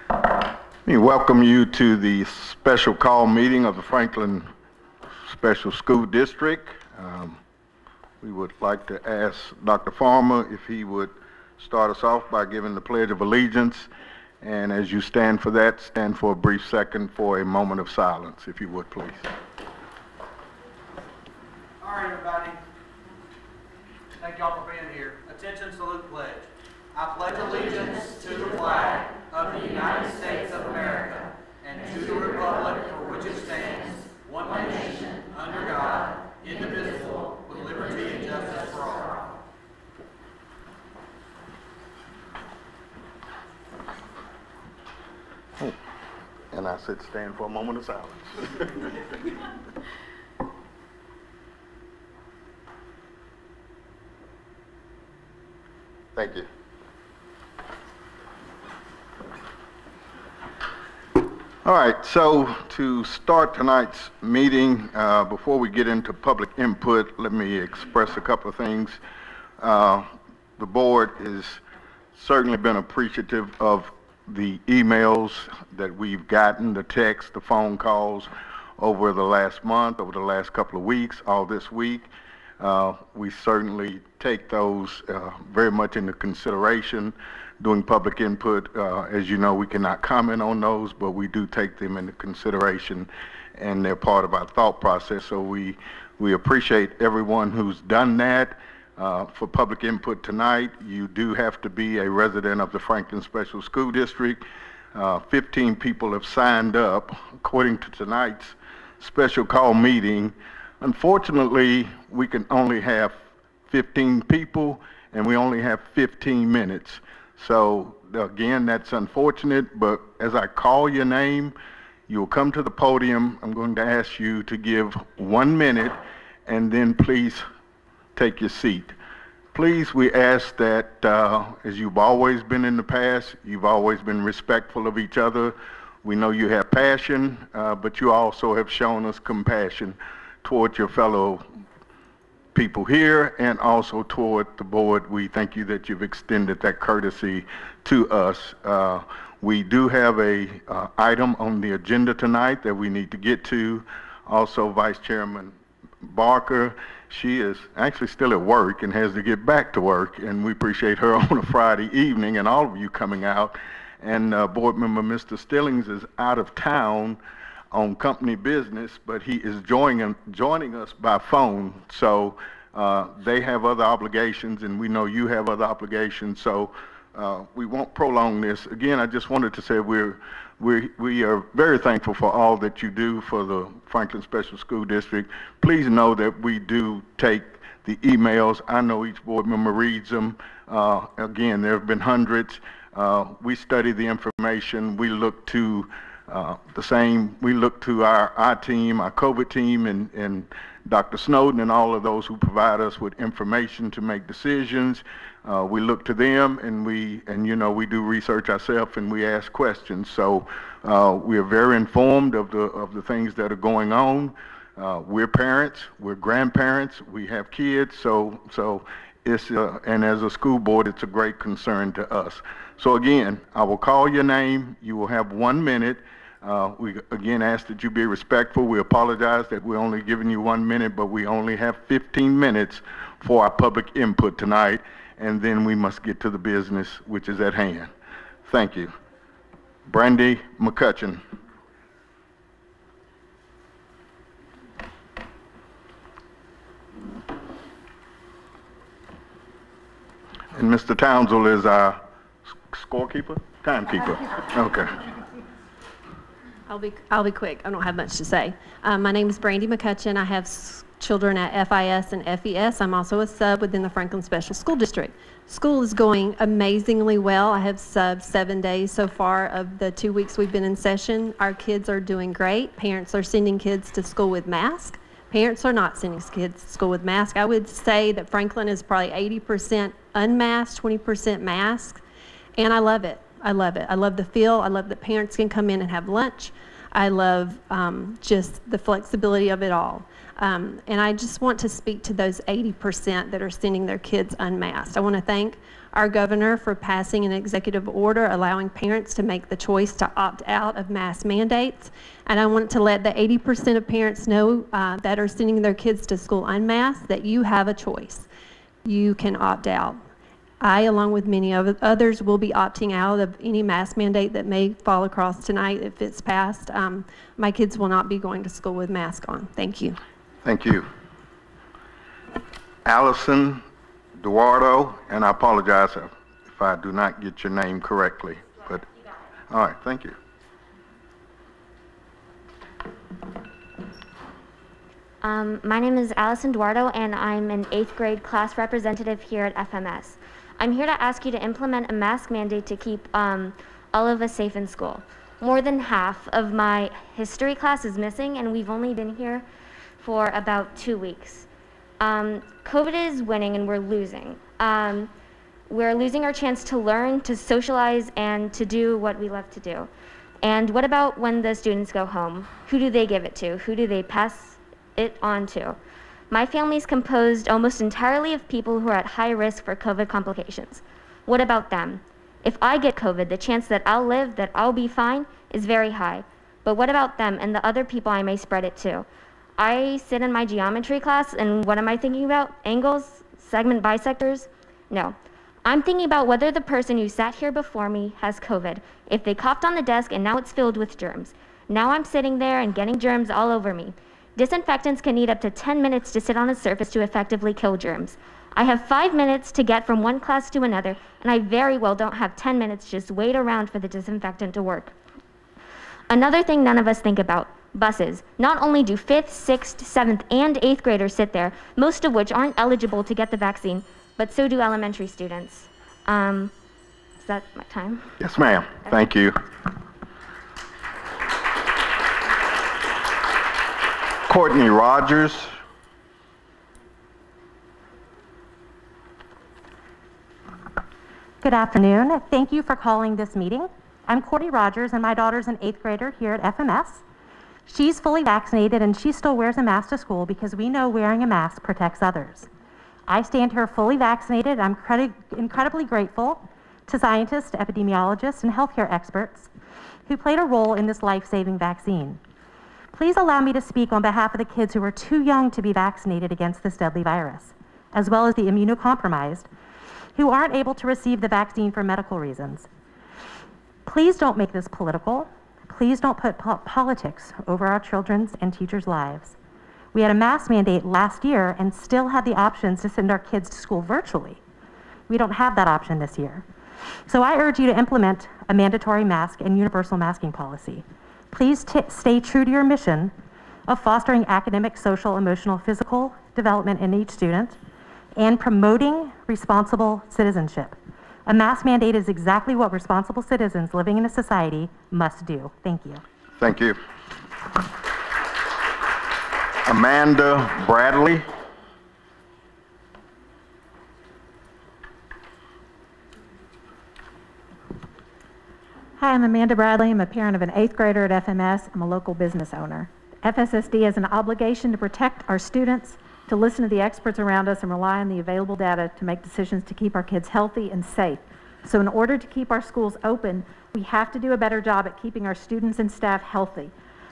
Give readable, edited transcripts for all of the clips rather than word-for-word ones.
Let me welcome you to the special call meeting of the Franklin Special School District. We would like to ask Dr. Farmer if he would start us off by giving the Pledge of Allegiance. And as you stand for that, stand for a brief second for a moment of silence, if you would, please. All right, everybody. Thank y'all for being here. Attention, salute, pledge. I pledge allegiance to the flag of the United States of America and to the republic for which it stands, one nation, under God, indivisible, with liberty and justice for all. Oh, and I said stand for a moment of silence. Thank you. All right, so to start tonight's meeting, before we get into public input, let me express a couple of things. The board has certainly been appreciative of the emails that we've gotten, the texts, the phone calls over the last month, over the last couple of weeks, all this week. We certainly take those very much into consideration doing public input. As you know, we cannot comment on those, but we do take them into consideration, and they're part of our thought process. So we appreciate everyone who's done that. For public input tonight, you do have to be a resident of the Franklin Special School District. 15 people have signed up according to tonight's special call meeting. Unfortunately, we can only have 15 people, and we only have 15 minutes. So again, that's unfortunate, but as I call your name, you'll come to the podium. I'm going to ask you to give 1 minute, and then please take your seat. Please, we ask that, as you've always been in the past, you've always been respectful of each other. We know you have passion, but you also have shown us compassion toward your fellow people here and also toward the board. We thank you that you've extended that courtesy to us. We do have a item on the agenda tonight that we need to get to. Also, Vice Chairman Barker, she is actually still at work and has to get back to work, and we appreciate her on a Friday evening and all of you coming out. And board member Mr. Stillings is out of town on company business, but he is joining us by phone. So they have other obligations, and we know you have other obligations. So we won't prolong this. Again, I just wanted to say we are very thankful for all that you do for the Franklin Special School District. Please know that we do take the emails. I know each board member reads them. Again, there have been hundreds. We study the information. We look to we look to our team, our COVID team, and Dr. Snowden and all of those who provide us with information to make decisions. We look to them, and you know, we do research ourselves and we ask questions. So we are very informed of the things that are going on. We're parents, we're grandparents, we have kids, so it's and as a school board, it's a great concern to us. So again, I will call your name. You will have 1 minute. We again ask that you be respectful. We apologize that we're only giving you 1 minute, but we only have 15 minutes for our public input tonight, and then we must get to the business which is at hand. Thank you. Brandy McCutcheon. And Mr. Townsend is our scorekeeper? Timekeeper. Okay. I'll be quick. I don't have much to say. My name is Brandy McCutcheon. I have children at FIS and FES. I'm also a sub within the Franklin Special School District. School is going amazingly well. I have subbed 7 days so far of the 2 weeks we've been in session. Our kids are doing great. Parents are sending kids to school with masks. Parents are not sending kids to school with masks. I would say that Franklin is probably 80% unmasked, 20% masked, and I love it. I love it. I love the feel. I love that parents can come in and have lunch. I love just the flexibility of it all. And I just want to speak to those 80% that are sending their kids unmasked. I want to thank our governor for passing an executive order allowing parents to make the choice to opt out of mask mandates. And I want to let the 80% of parents know that are sending their kids to school unmasked that you have a choice. You can opt out. I, along with many others, will be opting out of any mask mandate that may fall across tonight if it's passed. My kids will not be going to school with masks on. Thank you. Thank you. Allison Duardo, and I apologize if I do not get your name correctly. But all right, thank you. My name is Allison Duardo, and I'm an 8th grade class representative here at FMS. I'm here to ask you to implement a mask mandate to keep all of us safe in school. More than half of my history class is missing, and we've only been here for about 2 weeks. COVID is winning, and we're losing. We're losing our chance to learn, to socialize, and to do what we love to do. And what about when the students go home? Who do they give it to? Who do they pass it on to? My family is composed almost entirely of people who are at high risk for COVID complications. What about them? If I get COVID, the chance that I'll live, that I'll be fine, is very high. But what about them and the other people I may spread it to? I sit in my geometry class, and what am I thinking about? Angles? Segment bisectors? No. I'm thinking about whether the person who sat here before me has COVID, if they coughed on the desk and now it's filled with germs. Now I'm sitting there and getting germs all over me. Disinfectants can need up to 10 minutes to sit on a surface to effectively kill germs. I have 5 minutes to get from one class to another, and I very well don't have 10 minutes to just wait around for the disinfectant to work. Another thing none of us think about, buses. Not only do 5th, 6th, 7th, and 8th graders sit there, most of which aren't eligible to get the vaccine, but so do elementary students. Is that my time? Yes, ma'am. Thank you. Courtney Rogers. Good afternoon. Thank you for calling this meeting. I'm Courtney Rogers, and my daughter's an 8th grader here at FMS. She's fully vaccinated, and she still wears a mask to school because we know wearing a mask protects others. I stand here fully vaccinated. I'm incredibly grateful to scientists, epidemiologists, and healthcare experts who played a role in this life-saving vaccine. Please allow me to speak on behalf of the kids who are too young to be vaccinated against this deadly virus, as well as the immunocompromised who aren't able to receive the vaccine for medical reasons. Please don't make this political. Please don't put politics over our children's and teachers' lives. We had a mask mandate last year and still had the options to send our kids to school virtually. We don't have that option this year. So I urge you to implement a mandatory mask and universal masking policy. Please stay true to your mission of fostering academic, social, emotional, physical development in each student and promoting responsible citizenship. A mask mandate is exactly what responsible citizens living in a society must do. Thank you. Thank you. Amanda Bradley. Hi, I'm Amanda Bradley. I'm a parent of an 8th grader at FMS. I'm a local business owner. FSSD has an obligation to protect our students, to listen to the experts around us, and rely on the available data to make decisions to keep our kids healthy and safe. So in order to keep our schools open, we have to do a better job at keeping our students and staff healthy.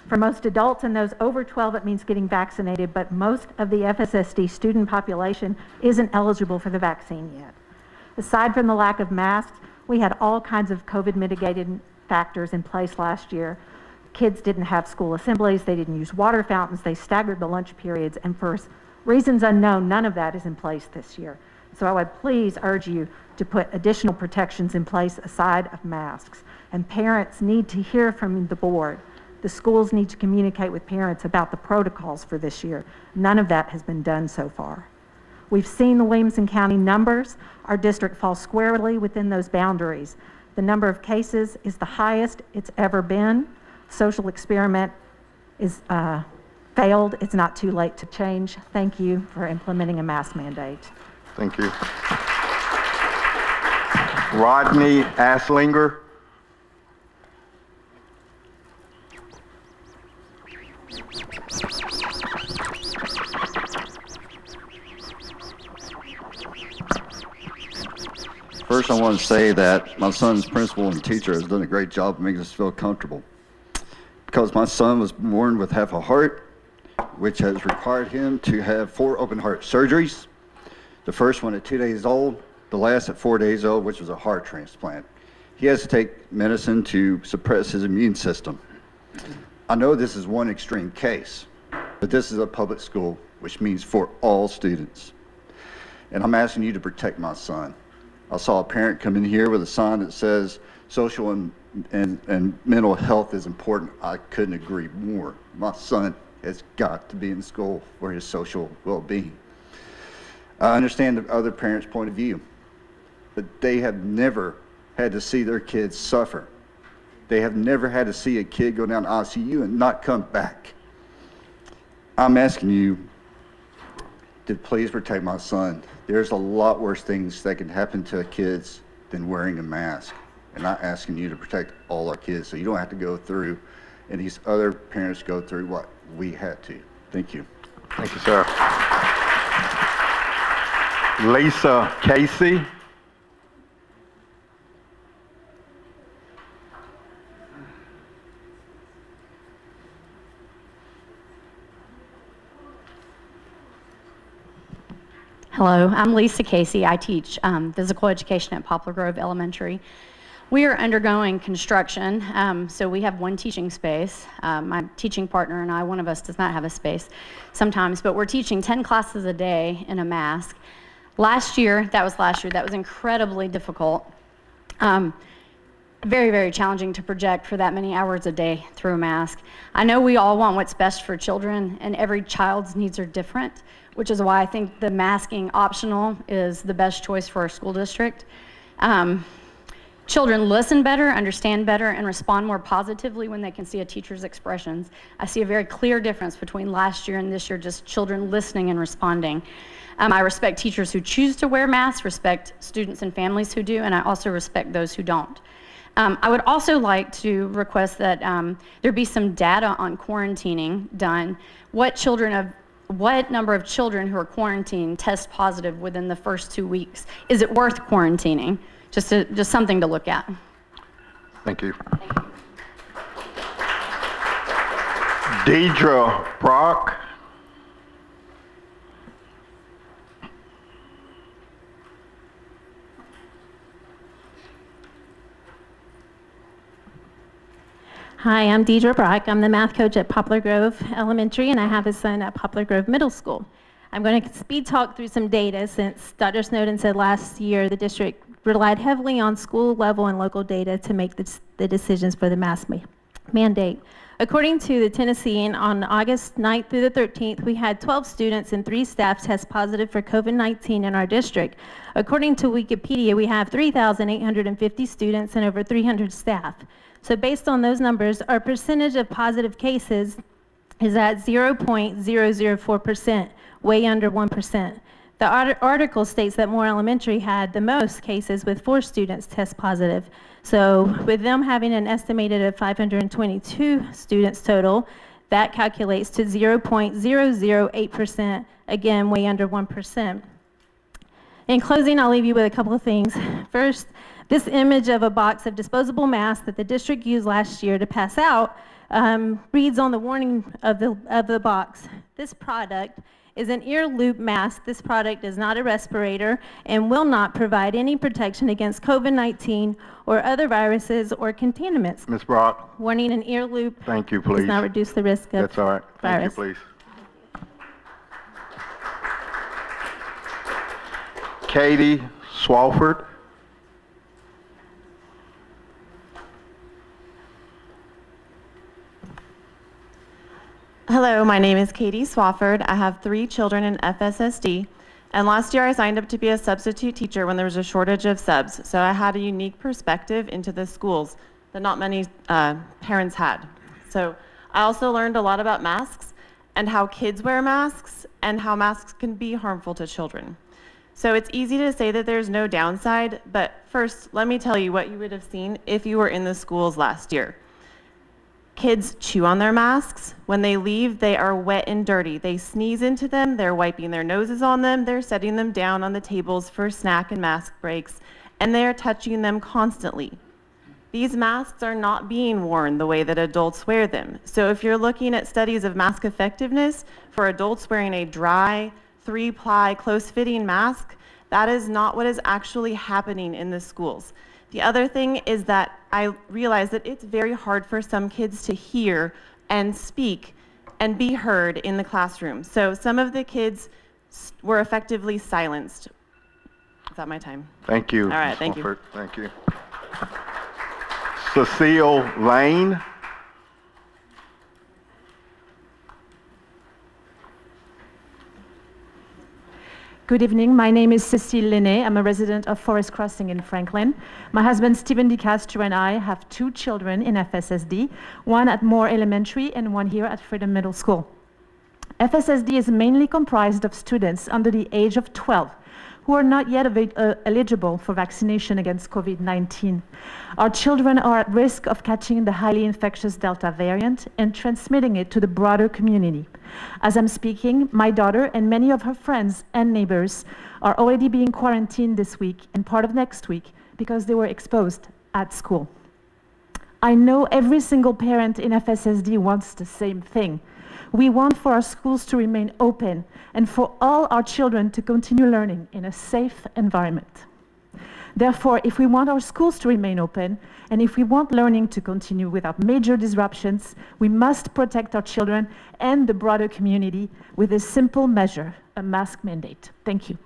For most adults and those over 12, it means getting vaccinated, but most of the FSSD student population isn't eligible for the vaccine yet. Aside from the lack of masks, we had all kinds of COVID mitigated factors in place last year. Kids didn't have school assemblies, they didn't use water fountains, they staggered the lunch periods, and for reasons unknown, none of that is in place this year. So I would please urge you to put additional protections in place aside of masks. And parents need to hear from the board. The schools need to communicate with parents about the protocols for this year. None of that has been done so far. We've seen the Williamson County numbers. Our district falls squarely within those boundaries. The number of cases is the highest it's ever been. Social experiment is failed. It's not too late to change. Thank you for implementing a mask mandate. Thank you. Rodney Aslinger. First, I want to say that my son's principal and teacher has done a great job of making us feel comfortable. Because my son was born with half a heart, which has required him to have 4 open heart surgeries. The first one at 2 days old, the last at 4 days old, which was a heart transplant. He has to take medicine to suppress his immune system. I know this is one extreme case, but this is a public school, which means for all students. And I'm asking you to protect my son. I saw a parent come in here with a sign that says social and mental health is important. I couldn't agree more. My son has got to be in school for his social well-being. I understand the other parents' point of view, but they have never had to see their kids suffer. They have never had to see a kid go down to ICU and not come back. I'm asking you to please protect my son. There's a lot worse things that can happen to kids than wearing a mask. And I'm asking you to protect all our kids so you don't have to go through, and these other parents go through what we had to. Thank you. Thank you, sir. Lisa Casey. Hello, I'm Lisa Casey. I teach physical education at Poplar Grove Elementary. We are undergoing construction, so we have one teaching space. My teaching partner and I, one of us does not have a space sometimes, but we're teaching 10 classes a day in a mask. Last year, that was incredibly difficult. Very, very challenging to project for that many hours a day through a mask. I know we all want what's best for children, and every child's needs are different, which is why I think the masking optional is the best choice for our school district. Children listen better, understand better, and respond more positively when they can see a teacher's expressions. I see a very clear difference between last year and this year, just children listening and responding. I respect teachers who choose to wear masks, respect students and families who do, and I also respect those who don't. I would also like to request that there be some data on quarantining done. What number of children who are quarantined test positive within the first 2 weeks? Is it worth quarantining? Just something to look at. Thank you. Deidre Brock. Hi, I'm Deidre Brock. I'm the math coach at Poplar Grove Elementary, and I have a son at Poplar Grove Middle School. I'm going to speed talk through some data since Dr. Snowden said last year the district relied heavily on school level and local data to make the decisions for the mask mandate. According to the Tennessean, on August 9th through the 13th, we had 12 students and 3 staff test positive for COVID-19 in our district. According to Wikipedia, we have 3,850 students and over 300 staff. So based on those numbers, our percentage of positive cases is at 0.004%, way under 1%. The article states that Moore Elementary had the most cases with 4 students test positive. So with them having an estimated of 522 students total, that calculates to 0.008%, again, way under 1%. In closing, I'll leave you with a couple of things. First, this image of a box of disposable masks that the district used last year to pass out reads on the warning of the box. This product is an ear loop mask. This product is not a respirator and will not provide any protection against COVID-19 or other viruses or contaminants. Ms. Brock. Warning, an ear loop Thank you, please. does not reduce the risk of That's all right. virus. Thank you, please. Katie Swafford. Hello, my name is Katie Swafford. I have 3 children in FSSD, and last year I signed up to be a substitute teacher when there was a shortage of subs, so I had a unique perspective into the schools that not many parents had. So I also learned a lot about masks and how kids wear masks and how masks can be harmful to children. So it's easy to say that there's no downside, but first let me tell you what you would have seen if you were in the schools last year. Kids chew on their masks. When they leave, they are wet and dirty. They sneeze into them, they're wiping their noses on them, they're setting them down on the tables for snack and mask breaks, and they are touching them constantly. These masks are not being worn the way that adults wear them. So if you're looking at studies of mask effectiveness for adults wearing a dry, 3-ply, close-fitting mask, that is not what is actually happening in the schools. The other thing is that I realize that it's very hard for some kids to hear and speak and be heard in the classroom. So some of the kids were effectively silenced. Is that my time? Thank you. All right, thank you. Swafford. Thank you. Cecile Lane. Good evening. My name is Cécile Lenné. I'm a resident of Forest Crossing in Franklin. My husband, Stephen DiCastro, and I have 2 children in FSSD, one at Moore Elementary and one here at Freedom Middle School. FSSD is mainly comprised of students under the age of 12 who are not yet eligible for vaccination against COVID-19. Our children are at risk of catching the highly infectious Delta variant and transmitting it to the broader community. As I'm speaking, my daughter and many of her friends and neighbors are already being quarantined this week and part of next week because they were exposed at school. I know every single parent in FSSD wants the same thing. We want for our schools to remain open and for all our children to continue learning in a safe environment. Therefore, if we want our schools to remain open and if we want learning to continue without major disruptions, we must protect our children and the broader community with a simple measure, a mask mandate. Thank you.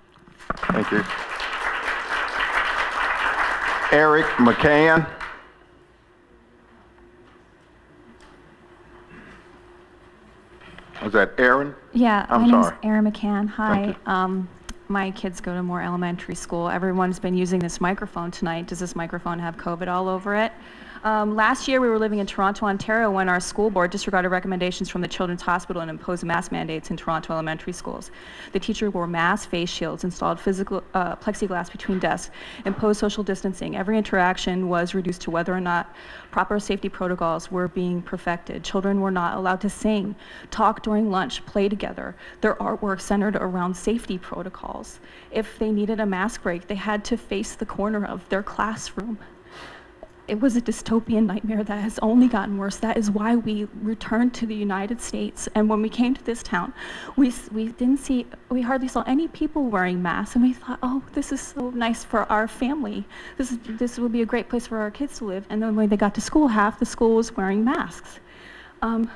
Thank you. Eric McCann. Is that Aaron? Yeah, I'm my name's sorry. Erin McCann. Thank Hi. My kids go to Moore Elementary School. Everyone's been using this microphone tonight. Does this microphone have COVID all over it? Last year, we were living in Toronto, Ontario, when our school board disregarded recommendations from the Children's Hospital and imposed mask mandates in Toronto elementary schools. The teachers wore masks, face shields, installed physical plexiglass between desks, imposed social distancing. Every interaction was reduced to whether or not proper safety protocols were being perfected. Children were not allowed to sing, talk during lunch, play together. Their artwork centered around safety protocols. If they needed a mask break, they had to face the corner of their classroom. It was a dystopian nightmare that has only gotten worse. That is why we returned to the United States. And when we came to this town, we hardly saw any people wearing masks. And we thought, oh, this is so nice for our family. This will be a great place for our kids to live. And then when they got to school, half the school was wearing masks.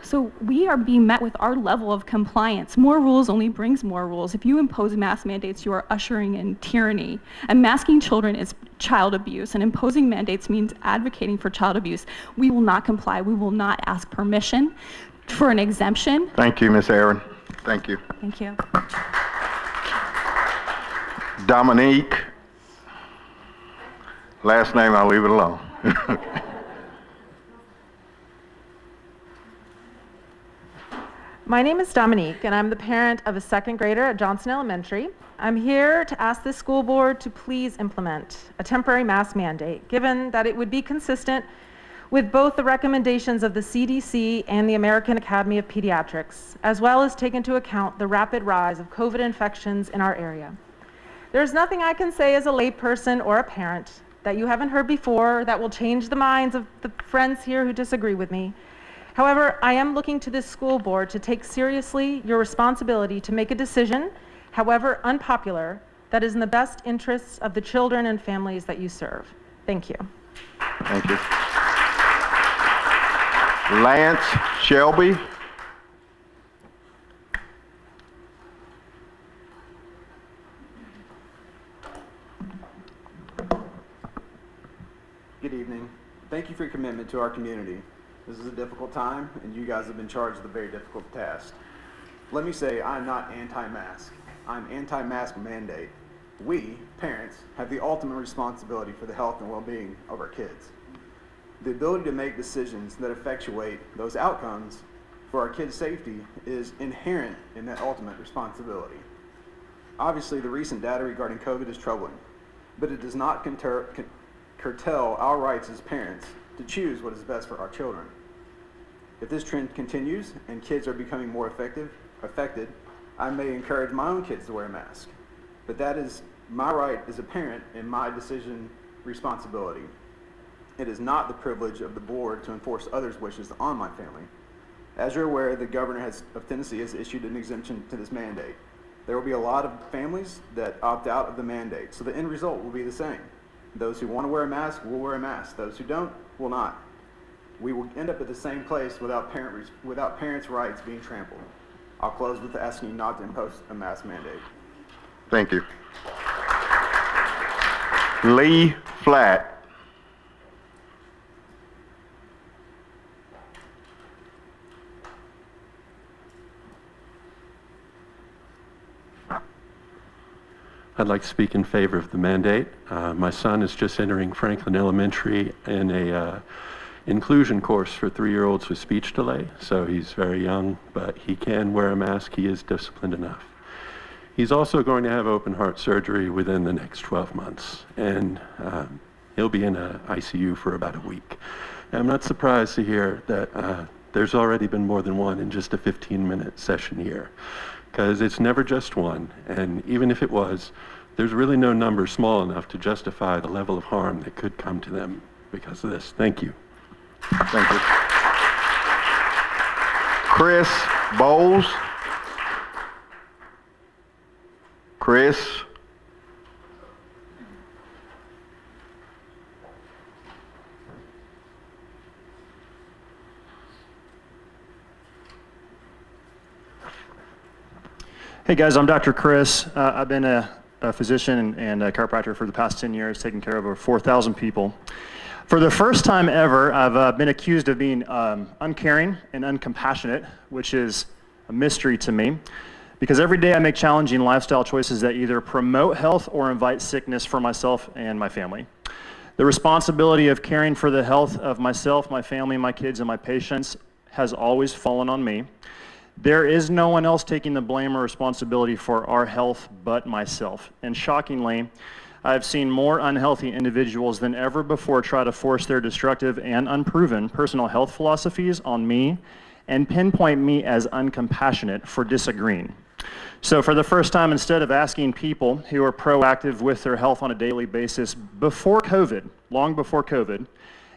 So we are being met with our level of compliance. More rules only brings more rules. If you impose mask mandates, you are ushering in tyranny. And masking children is child abuse, and imposing mandates means advocating for child abuse. We will not comply. We will not ask permission for an exemption. Thank you, Ms. Aaron. Thank you. Thank you. Dominique. Last name, I'll leave it alone. My name is Dominique, and I'm the parent of a 2nd grader at Johnson Elementary. I'm here to ask the school board to please implement a temporary mask mandate, given that it would be consistent with both the recommendations of the CDC and the American Academy of Pediatrics, as well as take into account the rapid rise of COVID infections in our area. There's nothing I can say as a layperson or a parent that you haven't heard before that will change the minds of the friends here who disagree with me. However, I am looking to this school board to take seriously your responsibility to make a decision, however unpopular, that is in the best interests of the children and families that you serve. Thank you. Thank you. Lance Shelby. Good evening. Thank you for your commitment to our community. This is a difficult time, and you guys have been charged with a very difficult task. Let me say, I'm not anti-mask. I'm anti-mask mandate. We, parents, have the ultimate responsibility for the health and well-being of our kids. The ability to make decisions that effectuate those outcomes for our kids' safety is inherent in that ultimate responsibility. Obviously, the recent data regarding COVID is troubling, but it does not curtail our rights as parents to choose what is best for our children. If this trend continues and kids are becoming more affected, I may encourage my own kids to wear a mask. But that is my right as a parent and my decision responsibility. It is not the privilege of the board to enforce others' wishes on my family. As you're aware, the governor of Tennessee has issued an exemption to this mandate. There will be a lot of families that opt out of the mandate, so the end result will be the same. Those who want to wear a mask will wear a mask. Those who don't will not. We will end up at the same place without parents' rights being trampled. I'll close with asking you not to impose a mask mandate. Thank you. Lee Flatt. I'd like to speak in favor of the mandate. My son is just entering Franklin Elementary in a inclusion course for 3-year-olds with speech delay, so he's very young, but he can wear a mask. He is disciplined enough. He's also going to have open heart surgery within the next 12 months, and he'll be in an ICU for about a week. And I'm not surprised to hear that there's already been more than one in just a 15-minute session here, because it's never just one, and even if it was, there's really no number small enough to justify the level of harm that could come to them because of this. Thank you. Thank you. Chris Bowles. Chris. Hey guys, I'm Dr. Chris. I've been a physician and a chiropractor for the past 10 years, taking care of over 4,000 people. For the first time ever, I've been accused of being uncaring and uncompassionate, which is a mystery to me, because every day I make challenging lifestyle choices that either promote health or invite sickness for myself and my family. The responsibility of caring for the health of myself, my family, my kids, and my patients has always fallen on me. There is no one else taking the blame or responsibility for our health but myself. And shockingly, I've seen more unhealthy individuals than ever before try to force their destructive and unproven personal health philosophies on me and pinpoint me as uncompassionate for disagreeing. So for the first time, instead of asking people who are proactive with their health on a daily basis before COVID, long before COVID,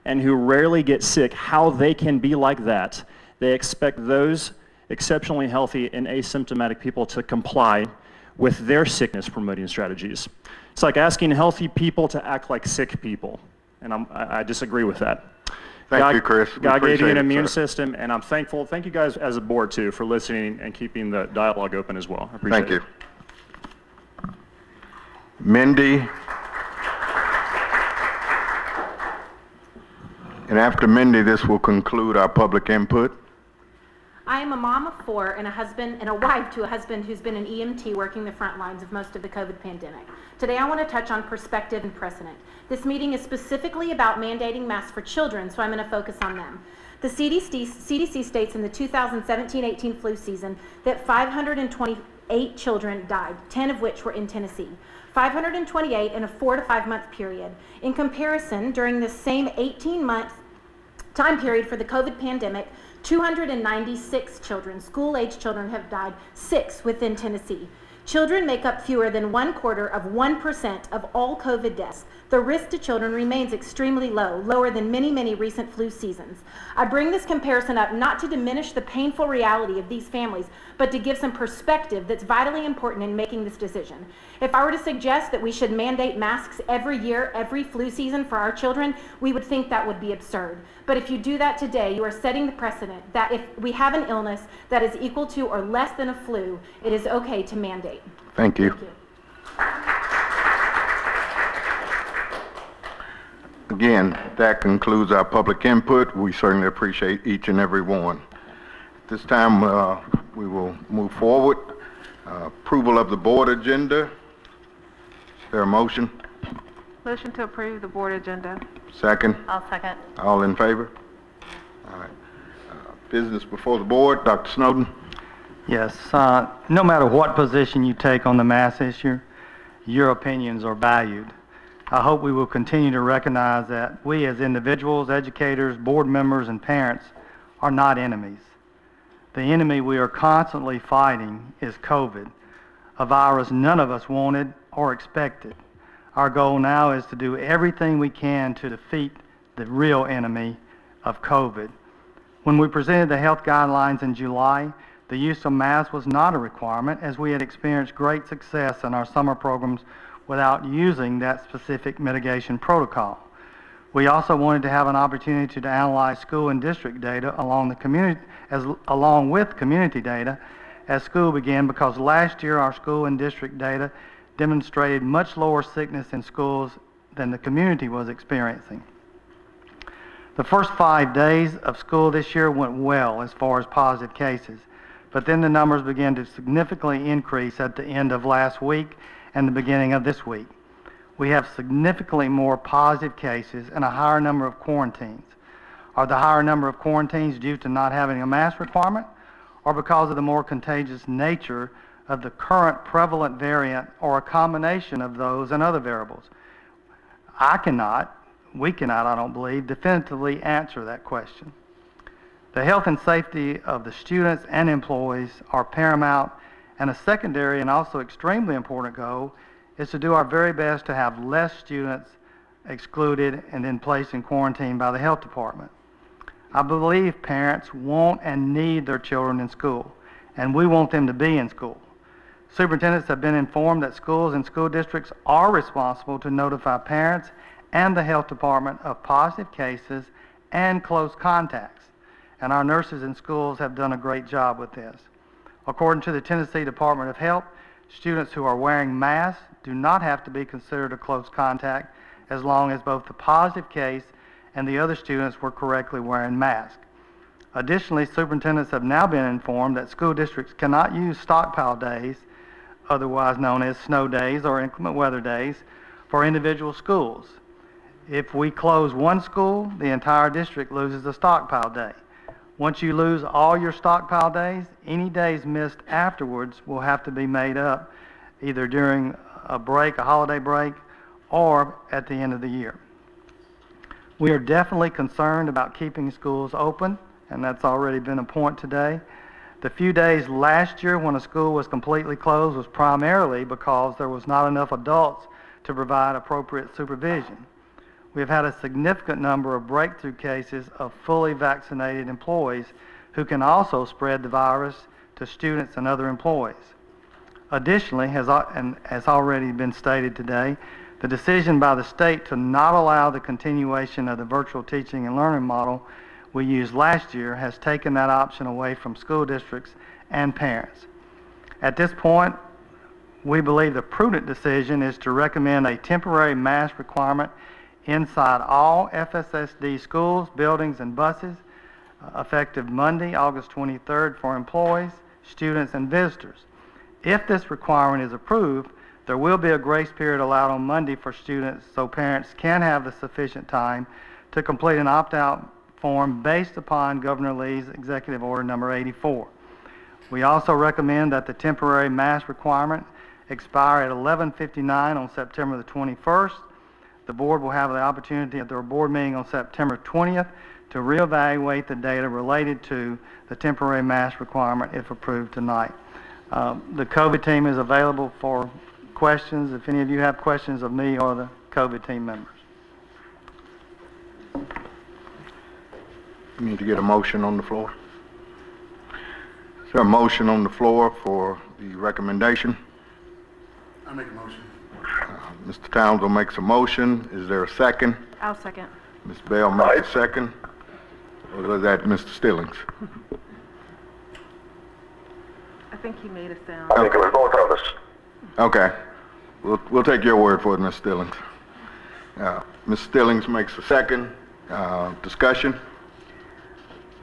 and who rarely get sick, how they can be like that, they expect those exceptionally healthy and asymptomatic people to comply with their sickness promoting strategies. It's like asking healthy people to act like sick people, and I disagree with that. Thank you, Chris. God gave you an immune system, and I'm thankful. Thank you guys as a board too for listening and keeping the dialogue open as well. I appreciate it. Thank you. Mindy. And after Mindy, this will conclude our public input. I am a mom of 4 and a husband and a wife to a husband who's been an EMT working the front lines of most of the COVID pandemic. Today I want to touch on perspective and precedent. This meeting is specifically about mandating masks for children, so I'm going to focus on them. The CDC states in the 2017-18 flu season that 528 children died, 10 of which were in Tennessee. 528 in a 4 to 5 month period. In comparison, during the same 18-month time period for the COVID pandemic, 296 children, school-age children, have died, 6 within Tennessee. Children make up fewer than 1/4% of all COVID deaths. The risk to children remains extremely low, lower than many recent flu seasons. I bring this comparison up not to diminish the painful reality of these families, but to give some perspective that's vitally important in making this decision. If I were to suggest that we should mandate masks every year, every flu season for our children, we would think that would be absurd. But if you do that today, you are setting the precedent that if we have an illness that is equal to or less than a flu, it is okay to mandate. Thank you. Thank you. Again, that concludes our public input. We certainly appreciate each and every one. At this time, we will move forward. Approval of the board agenda. Is there a motion? Motion to approve the board agenda. Second? I'll second. All in favor? All right. Business before the board. Dr. Snowden? Yes. No matter what position you take on the mask issue, your opinions are valued. I hope we will continue to recognize that we as individuals, educators, board members, and parents are not enemies. The enemy we are constantly fighting is COVID, a virus none of us wanted or expected, Our goal now is to do everything we can to defeat the real enemy of COVID. When we presented the health guidelines in July, the use of masks was not a requirement, as we had experienced great success in our summer programs without using that specific mitigation protocol. We also wanted to have an opportunity to analyze school and district data along with community data as school began, because last year our school and district data demonstrated much lower sickness in schools than the community was experiencing. The first 5 days of school this year went well as far as positive cases, but then the numbers began to significantly increase at the end of last week and the beginning of this week. We have significantly more positive cases and a higher number of quarantines. Are the higher number of quarantines due to not having a mask requirement, or because of the more contagious nature of the current prevalent variant, or a combination of those and other variables? We cannot, I don't believe, definitively answer that question. The health and safety of the students and employees are paramount, and a secondary and also extremely important goal is to do our very best to have less students excluded and then placed in quarantine by the health department. I believe parents want and need their children in school, and we want them to be in school. Superintendents have been informed that schools and school districts are responsible to notify parents and the health department of positive cases and close contacts, and our nurses in schools have done a great job with this. According to the Tennessee Department of Health, students who are wearing masks do not have to be considered a close contact as long as both the positive case and the other students were correctly wearing masks. Additionally, superintendents have now been informed that school districts cannot use stockpile days, otherwise known as snow days or inclement weather days, for individual schools. If we close one school, the entire district loses a stockpile day. Once you lose all your stockpile days, any days missed afterwards will have to be made up either during a break, a holiday break, or at the end of the year. We are definitely concerned about keeping schools open, and that's already been a point today. The few days last year when a school was completely closed was primarily because there was not enough adults to provide appropriate supervision. We have had a significant number of breakthrough cases of fully vaccinated employees who can also spread the virus to students and other employees. Additionally, as already been stated today, the decision by the state to not allow the continuation of the virtual teaching and learning model we used last year has taken that option away from school districts and parents. At this point, we believe the prudent decision is to recommend a temporary mask requirement inside all FSSD schools, buildings, and buses, effective Monday, August 23rd for employees, students, and visitors. If this requirement is approved, there will be a grace period allowed on Monday for students so parents can have the sufficient time to complete an opt-out form based upon Governor Lee's Executive Order number 84. We also recommend that the temporary mask requirement expire at 11:59 on September the 21st. The board will have the opportunity at their board meeting on September 20th to reevaluate the data related to the temporary mask requirement if approved tonight. The COVID team is available for questions if any of you have questions of me or the COVID team members. We need to get a motion on the floor. Is there a motion on the floor for the recommendation? I make a motion. Mr. Townsend makes a motion. Is there a second? I'll second. Ms. Bell makes a second. Or is that Mr. Stillings? I think he made a sound. I think it was both of us. Okay. We'll take your word for it, Ms. Stillings. Ms. Stillings makes a second. Discussion?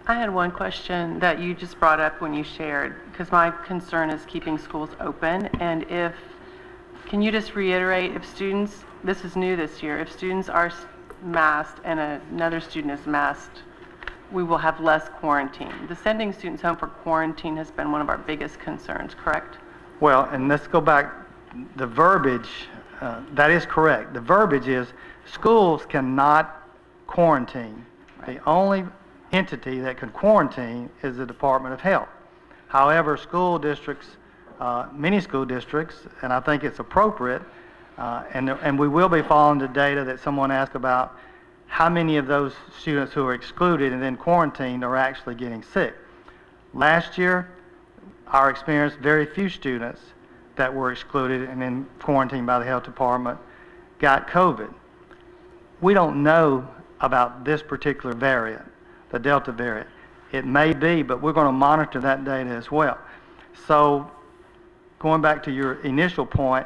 I had one question that you just brought up when you shared, because my concern is keeping schools open, and can you just reiterate, if students, this is new this year, if students are masked and another student is masked, we will have less quarantine. The sending students home for quarantine has been one of our biggest concerns, correct? Well, and let's go back, the verbiage, that is correct. The verbiage is schools cannot quarantine. Right. The only entity that can quarantine is the Department of Health. However, school districts, many school districts, and I think it's appropriate, And we will be following the data that someone asked about how many of those students who are excluded and then quarantined are actually getting sick. Last year, our experience, very few students that were excluded and then quarantined by the health department got COVID. We don't know about this particular variant, the Delta variant. It may be, but we're going to monitor that data as well. So going back to your initial point,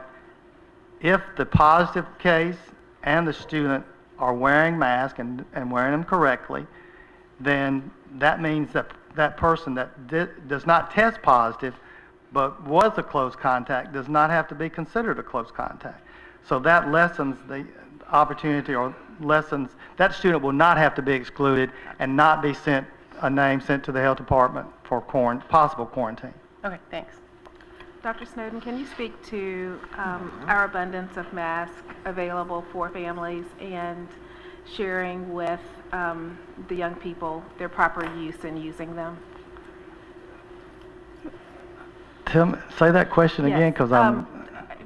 if the positive case and the student are wearing masks and wearing them correctly, then that means that that person that does not test positive but was a close contact does not have to be considered a close contact. So that lessens the opportunity, or lessens that student will not have to be excluded and not be sent a name sent to the health department for possible quarantine. Okay, thanks. Dr. Snowden, can you speak to our abundance of masks available for families and sharing with the young people their proper use in using them? Say that question again, because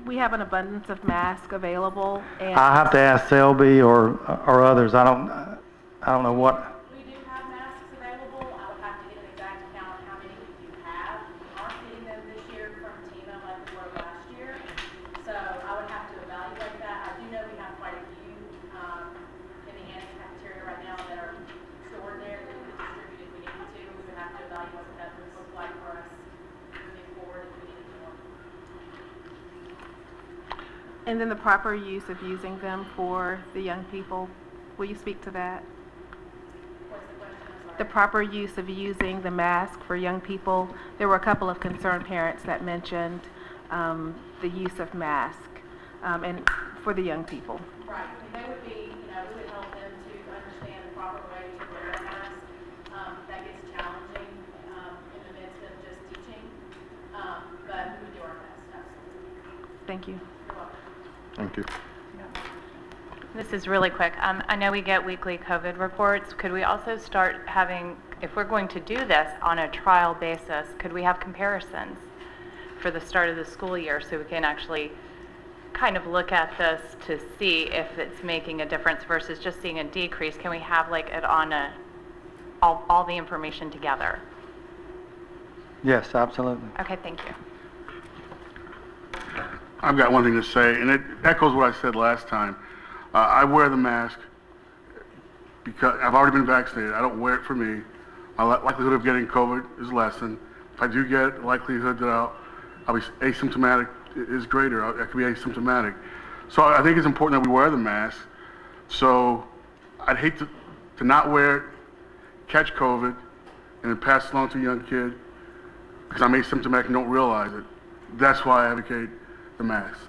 we have an abundance of masks available, and I have to ask Selby or others. I don't know what. We do have masks available. I would have to get an exact count of how many we do have. We aren't getting them this year from TEMA like we were last year, so I would have to evaluate that. I do know we have quite a few in the annex cafeteria right now that are stored there that we could distribute if we needed to. We would have to evaluate what that would look like for us moving forward if we needed more. and then the proper use of using them for the young people. Will you speak to that? The proper use of using the mask for young people. There were a couple of concerned parents that mentioned the use of mask and for the young people. Right. And they would be, we would help them to understand the proper way to wear a mask. That gets challenging in the midst of just teaching, but we would do our best, absolutely. Thank you. You're welcome. Thank you. This is really quick. I know we get weekly COVID reports. Could we also start having, if we're going to do this on a trial basis, could we have comparisons for the start of the school year so we can actually kind of look at this to see if it's making a difference versus just seeing a decrease? Can we have like it on all the information together? Yes, absolutely. Okay, thank you. I've got one thing to say, and it echoes what I said last time. I wear the mask because I've already been vaccinated. I don't wear it for me. My likelihood of getting COVID is lessened. If I do get it, the likelihood that I'll be asymptomatic is greater. I could be asymptomatic. So I think it's important that we wear the mask. So I'd hate to not wear it, catch COVID, and then pass it along to a young kid because I'm asymptomatic and don't realize it. That's why I advocate the mask.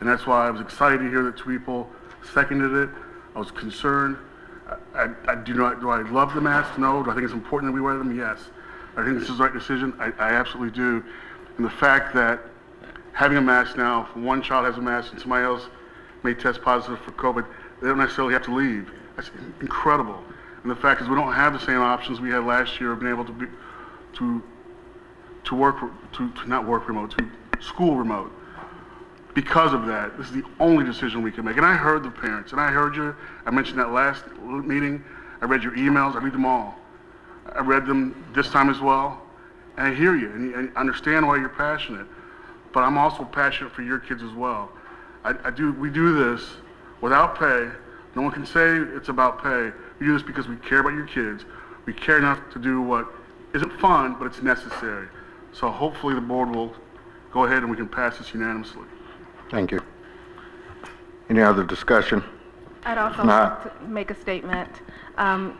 And that's why I was excited to hear that 2 people seconded it. I was concerned. Do I love the mask? No. Do I think it's important that we wear them? Yes. I think this is the right decision. I absolutely do. And the fact that having a mask now, if one child has a mask and somebody else may test positive for COVID, they don't necessarily have to leave. That's incredible. And the fact is we don't have the same options we had last year of being able to not work remote, to school remote. Because of that, this is the only decision we can make. And I heard the parents, and I heard you. I mentioned that last meeting. I read your emails. I read them all. I read them this time as well. And I hear you, and I understand why you're passionate. But I'm also passionate for your kids as well. We do this without pay. No one can say it's about pay. We do this because we care about your kids. We care enough to do what isn't fun, but it's necessary. So hopefully the board will go ahead and we can pass this unanimously. Thank you. Any other discussion? I'd also like to make a statement. I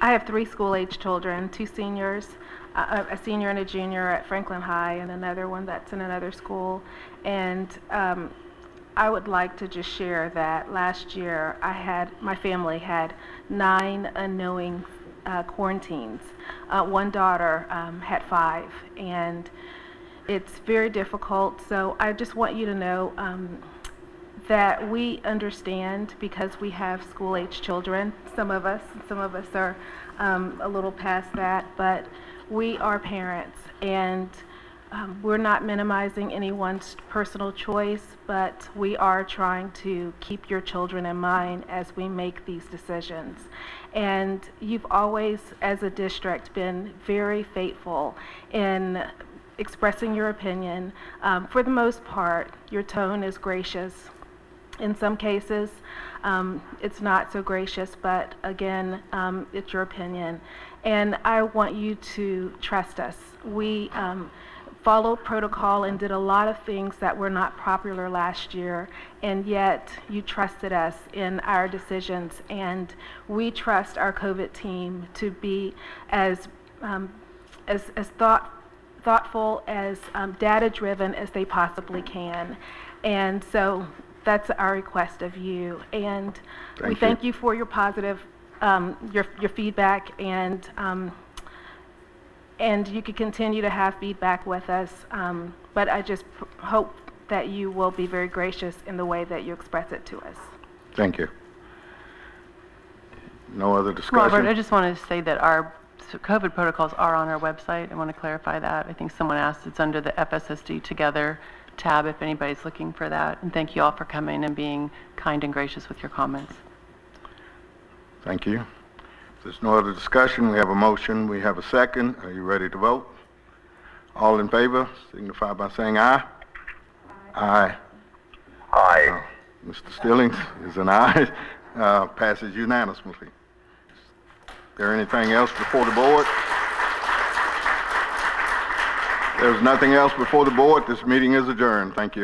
have 3 school-age children, 2 seniors, a senior and a junior at Franklin High, and another one that's in another school. And I would like to just share that last year my family had 9 unknowing quarantines. One daughter had 5, and it's very difficult. So I just want you to know that we understand because we have school-age children. Some of us are a little past that, but we are parents, and we're not minimizing anyone's personal choice, but we are trying to keep your children in mind as we make these decisions. And you've always, as a district, been very faithful in expressing your opinion. For the most part, your tone is gracious. In some cases, it's not so gracious, but again, it's your opinion. And I want you to trust us. We followed protocol and did a lot of things that were not popular last year, and yet you trusted us in our decisions, and we trust our COVID team to be as thoughtful, as data-driven as they possibly can. And so that's our request of you. And we thank you for your positive, your feedback, and you can continue to have feedback with us, but I just hope that you will be very gracious in the way that you express it to us. Thank you. No other discussion? Robert, I just wanted to say that our COVID protocols are on our website. I want to clarify that. I think someone asked, it's under the FSSD Together tab if anybody's looking for that. And thank you all for coming and being kind and gracious with your comments. Thank you. If there's no other discussion, we have a motion, we have a second. Are you ready to vote? All in favor, signify by saying aye. Aye. Aye. Mr. Stillings is an aye. Passes unanimously. Is there anything else before the board? There's nothing else before the board. This meeting is adjourned. Thank you.